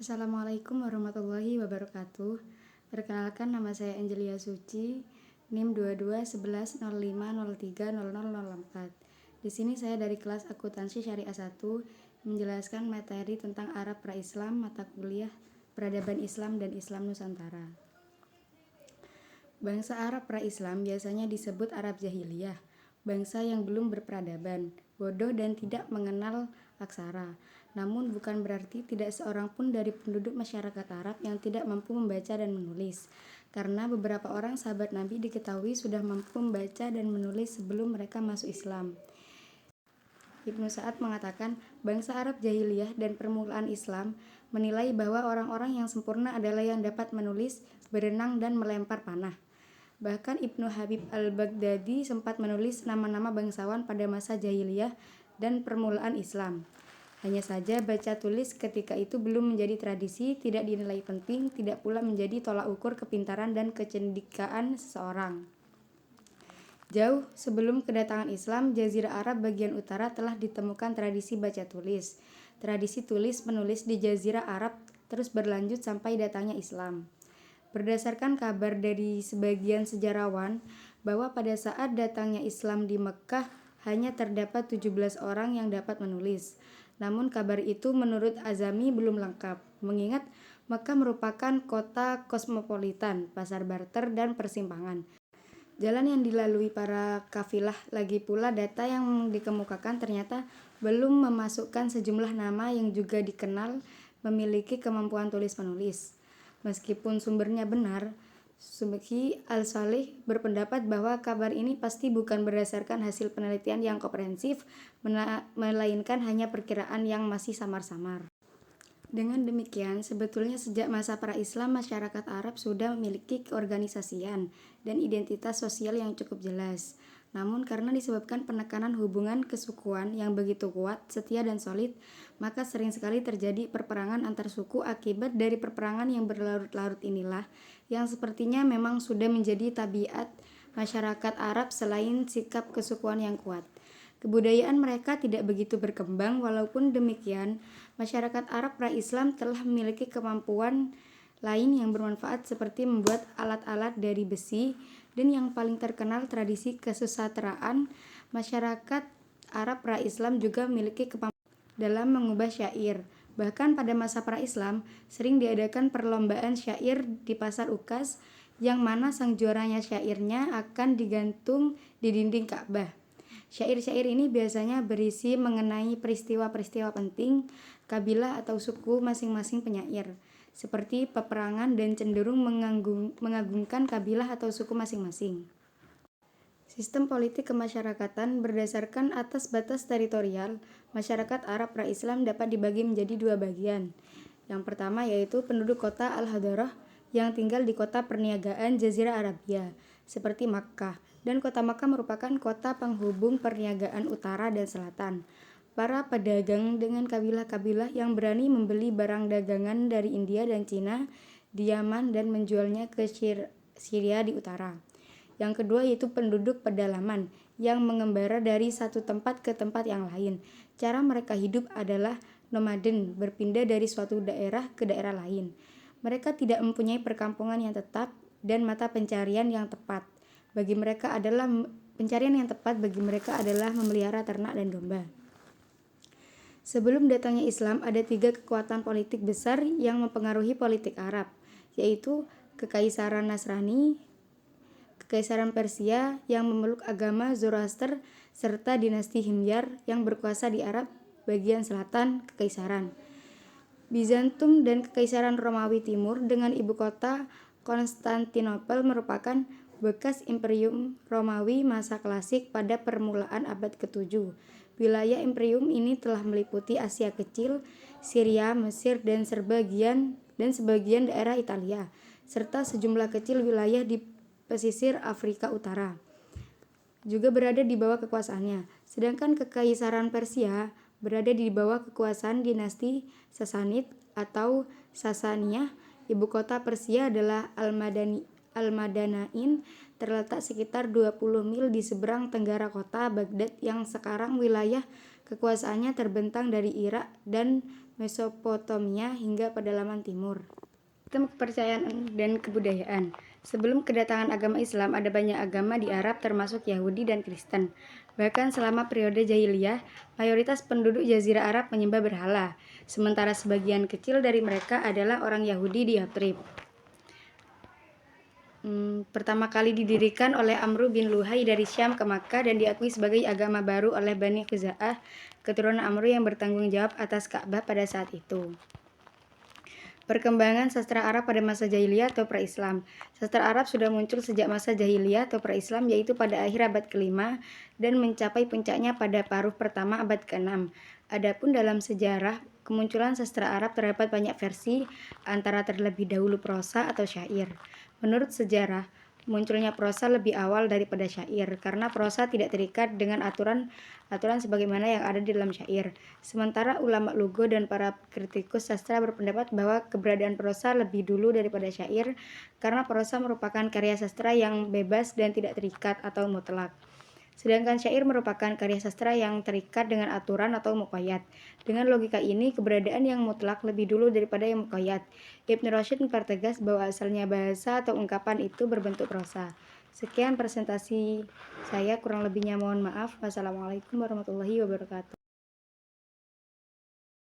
Assalamualaikum warahmatullahi wabarakatuh. Perkenalkan, nama saya Angelia Suci, NIM 221105030004. Di sini saya dari kelas Akuntansi Syariah 1 menjelaskan materi tentang Arab pra-Islam, mata kuliah Peradaban Islam dan Islam Nusantara. Bangsa Arab pra-Islam biasanya disebut Arab Jahiliyah, bangsa yang belum berperadaban, bodoh dan tidak mengenal aksara. Namun bukan berarti tidak seorang pun dari penduduk masyarakat Arab yang tidak mampu membaca dan menulis, karena beberapa orang sahabat Nabi diketahui sudah mampu membaca dan menulis sebelum mereka masuk Islam. Ibnu Sa'ad mengatakan, bangsa Arab jahiliyah dan permulaan Islam menilai bahwa orang-orang yang sempurna adalah yang dapat menulis, berenang, dan melempar panah. Bahkan Ibnu Habib al-Baghdadi sempat menulis nama-nama bangsawan pada masa jahiliyah dan permulaan Islam. Hanya saja baca tulis ketika itu belum menjadi tradisi, tidak dinilai penting, tidak pula menjadi tolak ukur kepintaran dan kecendikaan seseorang. Jauh sebelum kedatangan Islam, Jazirah Arab bagian utara telah ditemukan tradisi baca tulis. Tradisi tulis-menulis di Jazirah Arab terus berlanjut sampai datangnya Islam. Berdasarkan kabar dari sebagian sejarawan bahwa pada saat datangnya Islam di Mekkah hanya terdapat 17 orang yang dapat menulis. Namun kabar itu menurut Azami belum lengkap, mengingat Mekkah merupakan kota kosmopolitan, pasar barter dan persimpangan. Jalan yang dilalui para kafilah, lagi pula data yang dikemukakan ternyata belum memasukkan sejumlah nama yang juga dikenal memiliki kemampuan tulis-menulis. Meskipun sumbernya benar, Subki al-Salih berpendapat bahwa kabar ini pasti bukan berdasarkan hasil penelitian yang komprehensif, melainkan hanya perkiraan yang masih samar-samar. Dengan demikian, sebetulnya sejak masa pra-Islam, masyarakat Arab sudah memiliki keorganisasian dan identitas sosial yang cukup jelas. Namun karena disebabkan penekanan hubungan kesukuan yang begitu kuat, setia dan solid, maka sering sekali terjadi perperangan antar suku. Akibat dari perperangan yang berlarut-larut inilah yang sepertinya memang sudah menjadi tabiat masyarakat Arab selain sikap kesukuan yang kuat. Kebudayaan mereka tidak begitu berkembang. Walaupun demikian, masyarakat Arab pra-Islam telah memiliki kemampuan lain yang bermanfaat seperti membuat alat-alat dari besi, dan yang paling terkenal tradisi kesusastraan. Masyarakat Arab pra-Islam juga memiliki kemampuan dalam mengubah syair. Bahkan pada masa pra-Islam sering diadakan perlombaan syair di pasar Ukas, yang mana sang juaranya syairnya akan digantung di dinding Ka'bah. Syair-syair ini biasanya berisi mengenai peristiwa-peristiwa penting kabilah atau suku masing-masing penyair, seperti peperangan, dan cenderung mengagungkan kabilah atau suku masing-masing. Sistem politik kemasyarakatan berdasarkan atas batas teritorial. Masyarakat Arab pra-Islam dapat dibagi menjadi dua bagian. Yang pertama yaitu penduduk kota Al-Hadarah yang tinggal di kota perniagaan Jazirah Arabia, seperti Makkah, dan kota Makkah merupakan kota penghubung perniagaan utara dan selatan. Para pedagang dengan kabilah-kabilah yang berani membeli barang dagangan dari India dan Cina di Yaman dan menjualnya ke Syria di utara. Yang kedua yaitu penduduk pedalaman yang mengembara dari satu tempat ke tempat yang lain. Cara mereka hidup adalah nomaden, berpindah dari suatu daerah ke daerah lain. Mereka tidak mempunyai perkampungan yang tetap dan mata pencarian yang tepat. Pencarian yang tepat bagi mereka adalah memelihara ternak dan domba. Sebelum datangnya Islam, ada 3 kekuatan politik besar yang mempengaruhi politik Arab, yaitu Kekaisaran Nasrani, Kekaisaran Persia yang memeluk agama Zoroaster, serta dinasti Himyar yang berkuasa di Arab bagian selatan Kekaisaran Bizantium, dan Kekaisaran Romawi Timur dengan ibu kota Konstantinopel merupakan bekas Imperium Romawi masa klasik pada permulaan abad ke-7. Wilayah imperium ini telah meliputi Asia Kecil, Syria, Mesir, dan sebagian daerah Italia, serta sejumlah kecil wilayah di pesisir Afrika Utara juga berada di bawah kekuasaannya. Sedangkan Kekaisaran Persia berada di bawah kekuasaan dinasti Sasanid atau Sasaniyah. Ibu kota Persia adalah Al-Madanain, terletak sekitar 20 mil di seberang tenggara kota Baghdad yang sekarang wilayah kekuasaannya terbentang dari Irak dan Mesopotamia hingga pedalaman timur. Sistem kepercayaan dan kebudayaan. Sebelum kedatangan agama Islam, ada banyak agama di Arab termasuk Yahudi dan Kristen. Bahkan selama periode jahiliyah, mayoritas penduduk Jazirah Arab menyembah berhala, sementara sebagian kecil dari mereka adalah orang Yahudi di Yathrib. Pertama kali didirikan oleh Amru bin Luhai dari Syam ke Makkah dan diakui sebagai agama baru oleh Bani Khuza'ah, keturunan Amru yang bertanggung jawab atas Ka'bah pada saat itu. Perkembangan sastra Arab pada masa jahiliyah atau pra-Islam. Sastra Arab sudah muncul sejak masa jahiliyah atau pra-Islam, yaitu pada akhir abad ke-5 dan mencapai puncaknya pada paruh pertama abad ke-6. Adapun dalam sejarah kemunculan sastra Arab terdapat banyak versi, antara terlebih dahulu prosa atau syair. Menurut sejarah, munculnya prosa lebih awal daripada syair, karena prosa tidak terikat dengan aturan sebagaimana yang ada di dalam syair. Sementara ulama lugo dan para kritikus sastra berpendapat bahwa keberadaan prosa lebih dulu daripada syair, karena prosa merupakan karya sastra yang bebas dan tidak terikat atau mutlak. Sedangkan syair merupakan karya sastra yang terikat dengan aturan atau muqayyad. Dengan logika ini, keberadaan yang mutlak lebih dulu daripada yang muqayyad. Ibnu Rashid mempertegas bahwa asalnya bahasa atau ungkapan itu berbentuk prosa. Sekian presentasi saya, kurang lebihnya mohon maaf. Wassalamualaikum warahmatullahi wabarakatuh.